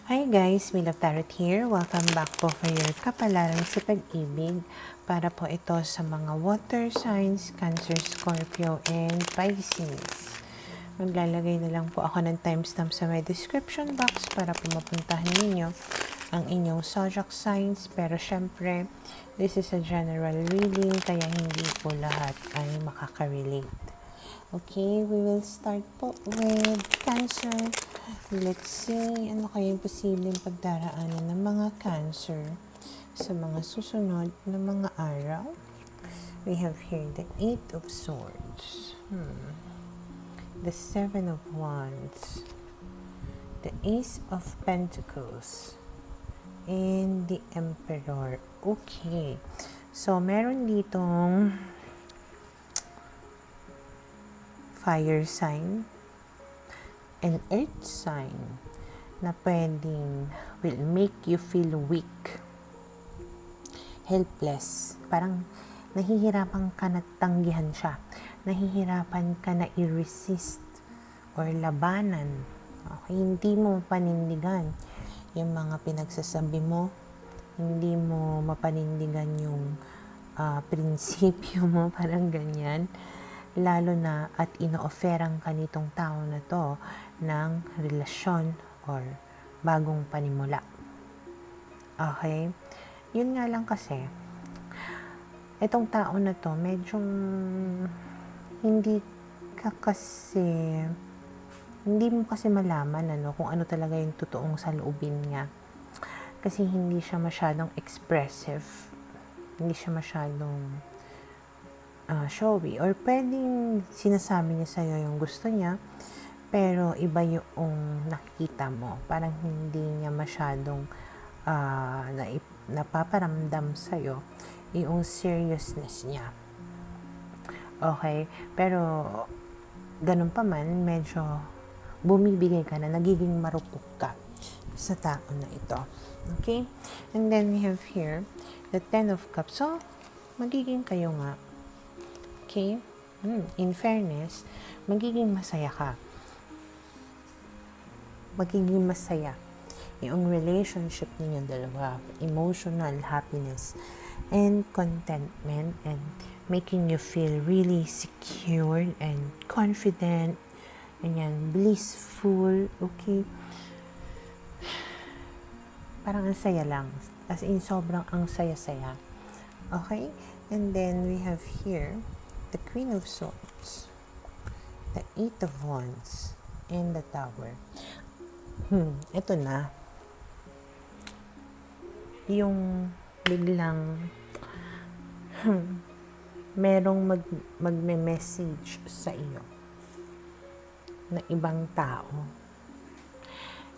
Hi guys, Mila Tarot here. Welcome back po for your kapalaran sa pag-ibig. Para po ito sa mga water signs, Cancer, Scorpio, and Pisces. Maglalagay na lang po ako ng timestamp sa my description box para po mapuntahan ninyo ang inyong zodiac signs. Pero syempre, this is a general reading kaya hindi po lahat ay makaka-relate. Okay, we will start po with Cancer. Let's see, ano kaya yung posibleng pagdaraanan ng mga Cancer sa mga susunod na mga araw. We have here the Eight of Swords, the Seven of Wands, the Ace of Pentacles, and the Emperor. Okay, so meron ditong fire sign and earth sign na pwedeng will make you feel weak, helpless. Parang nahihirapan ka na tanggihan siya. Nahihirapan ka na i-resist or labanan. Okay, hindi mo panindigan yung mga pinagsasabi mo. Hindi mo mapanindigan yung prinsipyo mo, parang ganyan. Lalo na at ino-offeran ka nitong tao na to ng relasyon or bagong panimula. Okay? Yun nga lang kasi, itong tao na to, medyo hindi mo kasi malaman kung ano talaga yung totoong saloobin niya. Kasi hindi siya masyadong expressive. Hindi siya masyadong showy, or pwedeng sinasabi niya sa'yo yung gusto niya, pero iba yung nakikita mo. Parang hindi niya masyadong napaparamdam sa'yo yung seriousness niya. Okay? Pero, ganun pa man, medyo bumibigay ka na, nagiging marupok ka sa tao na ito. Okay? And then we have here, the Ten of Cups. So, magiging kayo nga. Okay? In fairness, magiging masaya ka. Magiging masaya yung relationship niyo dalawa. Emotional happiness and contentment, and making you feel really secure and confident. And blissful. Okay? Parang ang saya lang. As in, sobrang ang saya-saya. Okay? And then we have here the Queen of Swords, the Eight of Wands, and the Tower. Ito na. Yung biglang merong magme-message sa iyo na ibang tao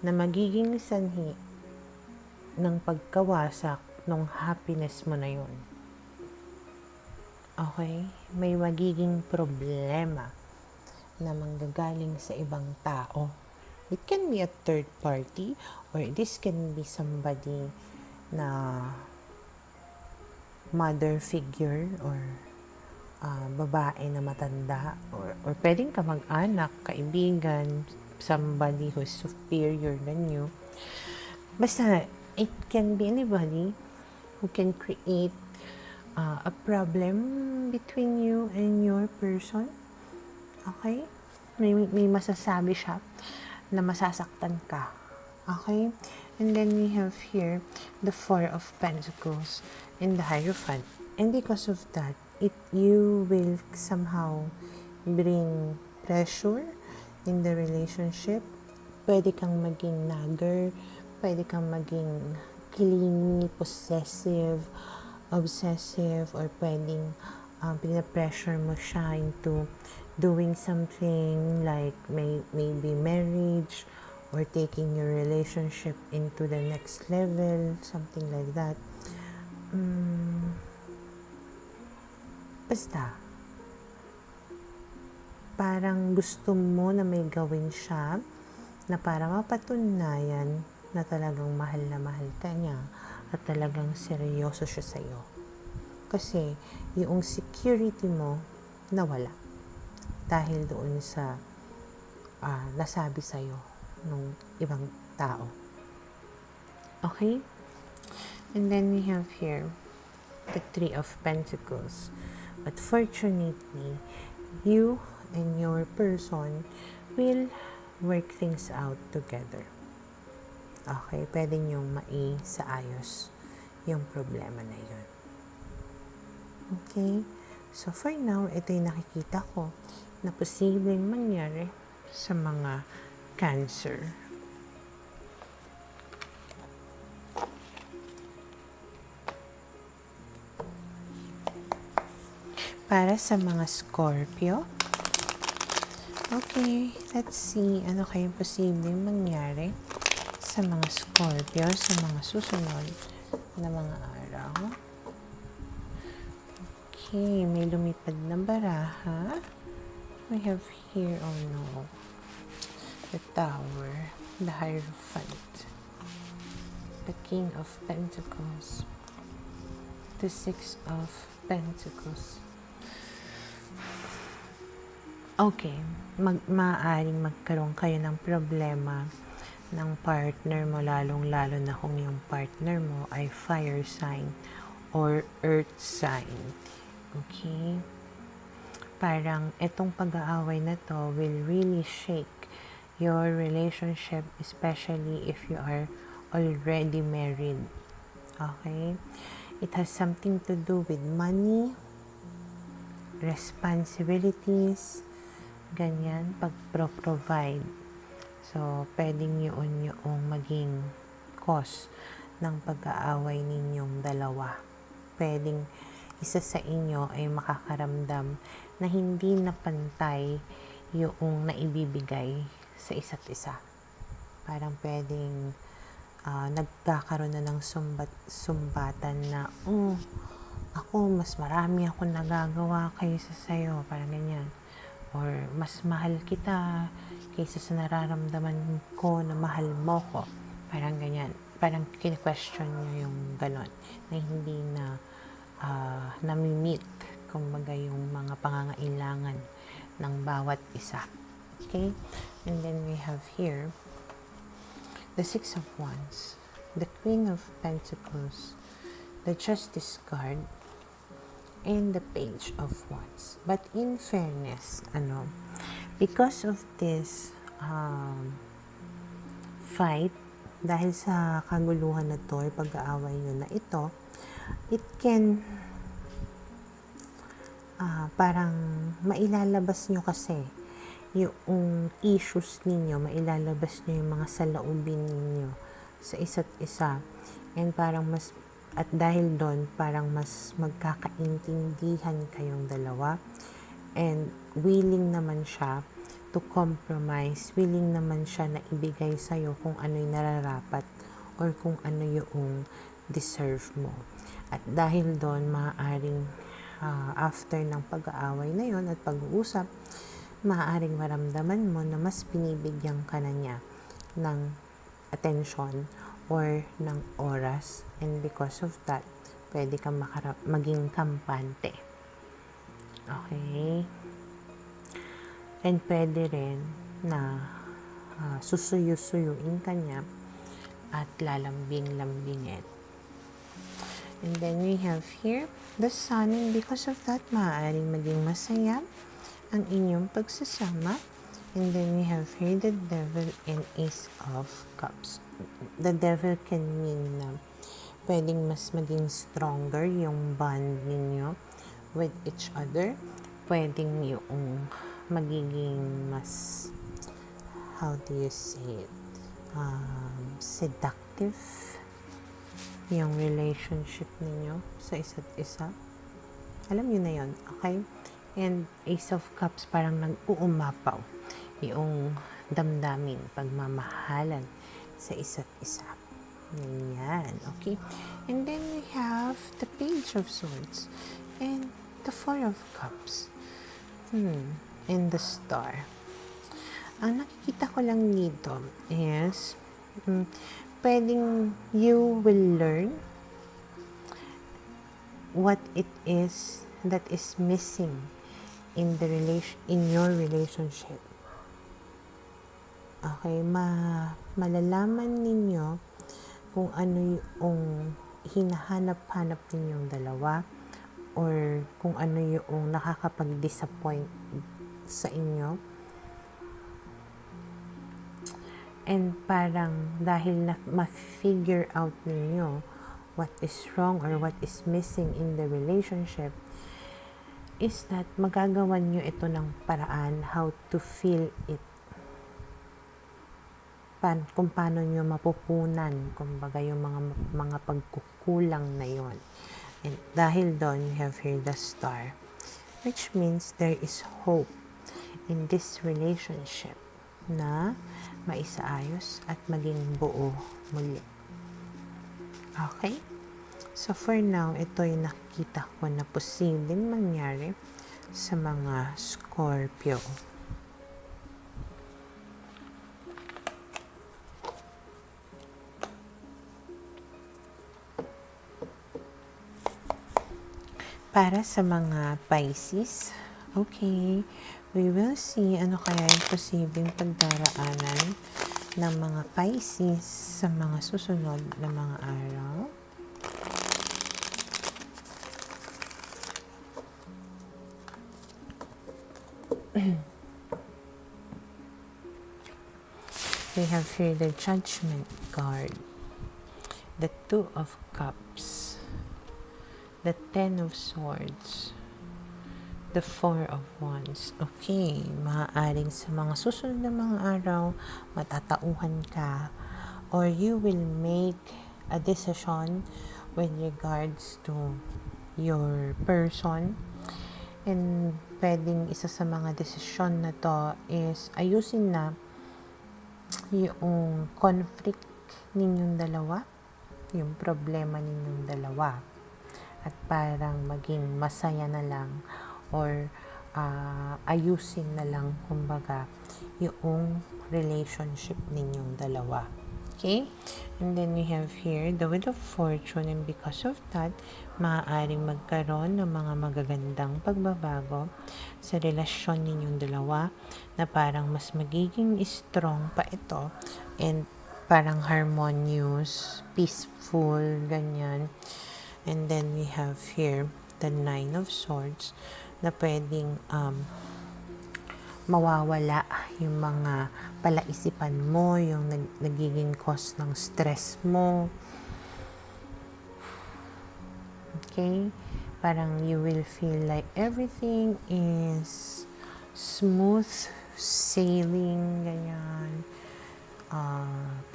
na magiging sanhi ng pagkawasak ng happiness mo na yun. Okay? May magiging problema na manggagaling sa ibang tao. It can be a third party, or this can be somebody na mother figure, or babae na matanda, or pwedeng kamag-anak, kaibigan, somebody who's superior than you. Basta, it can be anybody who can create a problem between you and your person. Okay? May masasabi siya na masasaktan ka. Okay? And then we have here the Four of Pentacles and the Hierophant. And because of that, you will somehow bring pressure in the relationship. Pwede kang maging nagger, pwede kang maging clingy, possessive, obsessive, or pwedeng pinapressure mo siya into doing something like maybe marriage, or taking your relationship into the next level, something like that. Basta, parang gusto mo na may gawin siya na para mapatunayan na talagang mahal na mahal ka niya at talagang seryoso siya sa'yo. Kasi yung security mo nawala dahil doon sa nasabi sa'yo ng ibang tao. Okay? And then we have here the Three of Pentacles. But fortunately, you and your person will work things out together. Okay? Pwede niyong maisaayos yung problema na yun. Okay? So, for now, ito yung nakikita ko na posibleng mangyari sa mga Cancer. Para sa mga Scorpio. Okay, let's see ano kayong posibleng mangyari sa mga Scorpio sa mga susunod na mga araw. Okay, may lumipad na baraha. We have here, oh no, the Tower, the Hierophant, the King of Pentacles, the Six of Pentacles. Okay, maaaring magkaroon kayo ng problema ng partner mo, lalong-lalo na kung yung partner mo ay fire sign or earth sign. Okay? Parang itong pag-aaway na to will really shake your relationship, especially if you are already married. Okay? It has something to do with money, responsibilities, ganyan, pag-provide. So, pwedeng yun yung maging cause ng pag-aaway ninyong dalawa. Pwedeng isa sa inyo ay makakaramdam na hindi na pantay yung naibibigay sa isa't isa. Parang pwedeng nagkakaroon na ng sumbatan na, ako, mas marami ako nagagawa kaysa sa'yo. Parang ganyan. Or, mas mahal kita kaysa sa nararamdaman ko na mahal mo ko. Parang ganyan. Parang kine-question nyo yung ganon. Na hindi na nami-meet, kumbaga yung mga pangangailangan ng bawat isa. Okay? And then we have here the Six of Wands, the Queen of Pentacles, the Justice card, and the Page of Wands. But in fairness, because of this fight, dahil sa kaguluhan na to, pag-aaway nyo na ito, it can parang mailalabas nyo kasi yung issues ninyo, mailalabas nyo yung mga saloobin ninyo sa isa't isa. And parang at dahil doon, parang mas magkakaintindihan kayong dalawa. And willing naman siya to compromise, willing naman siya na ibigay sa'yo kung ano yung nararapat or kung ano yung deserve mo. At dahil doon, maaaring after ng pag-aaway na yon at pag-uusap, maaaring maramdaman mo na mas binibigyan ka na niya ng attention or ng oras, and because of that, pwede kang maging kampante. Okay? And pwede rin na susuyo-suyuin ka niya at lalambing-lambingin. And then we have here the Sun, and because of that, maaaring maging masaya ang inyong pagsasama. And then we have here the Devil and Ace of Cups. The Devil can mean na pwedeng mas maging stronger yung bond ninyo with each other. Pwedeng yung magiging mas, how do you say it, seductive yung relationship ninyo sa isa't isa. Alam niyo na yun, okay? And Ace of Cups, parang nag-uumapaw yung damdamin, pagmamahalan sa isa't isa. Yan, okay? And then we have the Page of Swords and the Four of Cups. And the Star. Ang nakikita ko lang dito is pwedeng you will learn what it is that is missing in your relationship. Okay, malalaman ninyo kung ano yung hinahanap-hanap ninyong dalawa, or kung ano yung nakakapag-disappoint sa inyo. And parang dahil na ma-figure out ninyo what is wrong or what is missing in the relationship, is that magagawan nyo ito ng paraan how to feel it. Kung paano nyo mapupunan, kumbaga yung mga pagkukulang na yon. And dahil doon, you have here the star, which means there is hope in this relationship na maisaayos at maging buo muli. Okay? So for now, ito yung nakikita ko na posibleng mangyari sa mga Scorpio. Para sa mga Pisces, okay, we will see ano kaya yung posibleng pagdaraanan ng mga Pisces sa mga susunod na mga araw. We have here the Judgment card, the Two of Cups, the Ten of Swords, the Four of Wands. Okay, maaaring sa mga susunod na mga araw, matatauhan ka or you will make a decision with regards to your person. And pwedeng isa sa mga desisyon na to is ayusin na yung conflict ninyong dalawa, yung problema ninyong dalawa. At parang maging masaya na lang or ayusin na lang kumbaga yung relationship ninyong dalawa. Okay? And then we have here the Wheel of Fortune, and because of that, maaaring magkaroon ng mga magagandang pagbabago sa relasyon ninyong dalawa na parang mas magiging strong pa ito and parang harmonious, peaceful, ganyan. And then we have here the Nine of Swords na pwedeng mawawala yung mga palaisipan mo, yung nagiging cause ng stress mo. Okay? Parang you will feel like everything is smooth sailing, ganyan.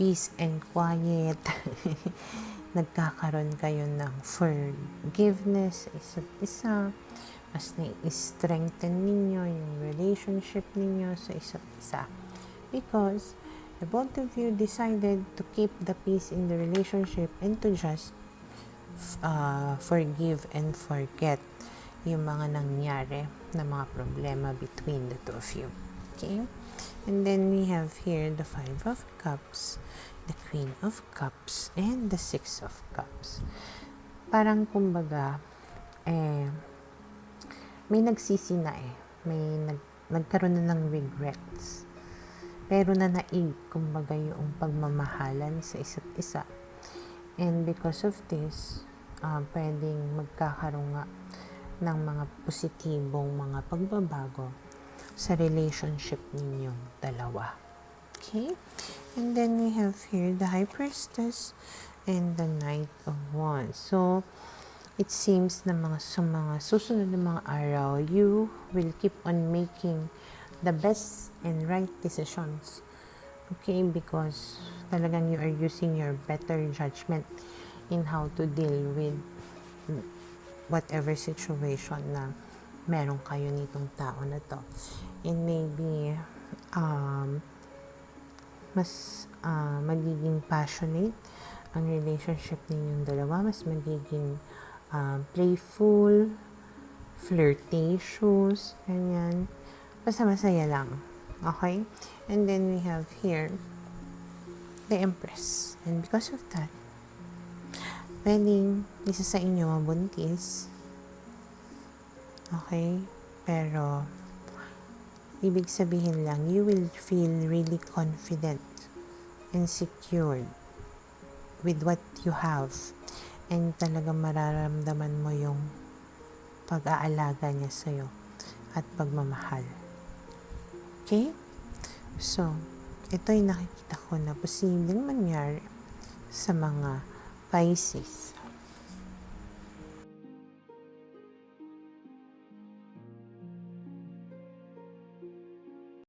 Peace and quiet. Nagkakaroon kayo ng forgiveness sa isa't isa. Mas na-strengthen ninyo yung relationship ninyo sa isa't isa. Because the both of you decided to keep the peace in the relationship and to just forgive and forget yung mga nangyari na mga problema between the two of you. Okay? And then we have here the Five of Cups, the Queen of Cups, and the Six of Cups. Parang kumbaga, may nagsisi na may nagkaroon na ng regrets. Pero nanaig, kumbaga yung pagmamahalan sa isa't isa. And because of this, pwedeng magkakaroon nga ng mga positibong mga pagbabago sa relationship ninyong dalawa. Okay? And then we have here the High Priestess and the Knight of Wands. So, it seems na sa mga susunod na mga araw, you will keep on making the best and right decisions. Okay? Because talagang you are using your better judgment in how to deal with whatever situation na meron kayo nitong tao na to. And maybe, mas magiging passionate ang relationship ninyong dalawa. Mas magiging playful, flirtatious, ganyan. Basta masaya lang. Okay? And then we have here the Empress. And because of that, pwedeng isa sa inyo mabuntis. Okay? Pero, ibig sabihin lang, you will feel really confident and secured with what you have. And talagang mararamdaman mo yung pag-aalaga niya sa'yo at pagmamahal. Okay? So, ito yung nakikita ko na posibleng mangyari sa mga Pisces.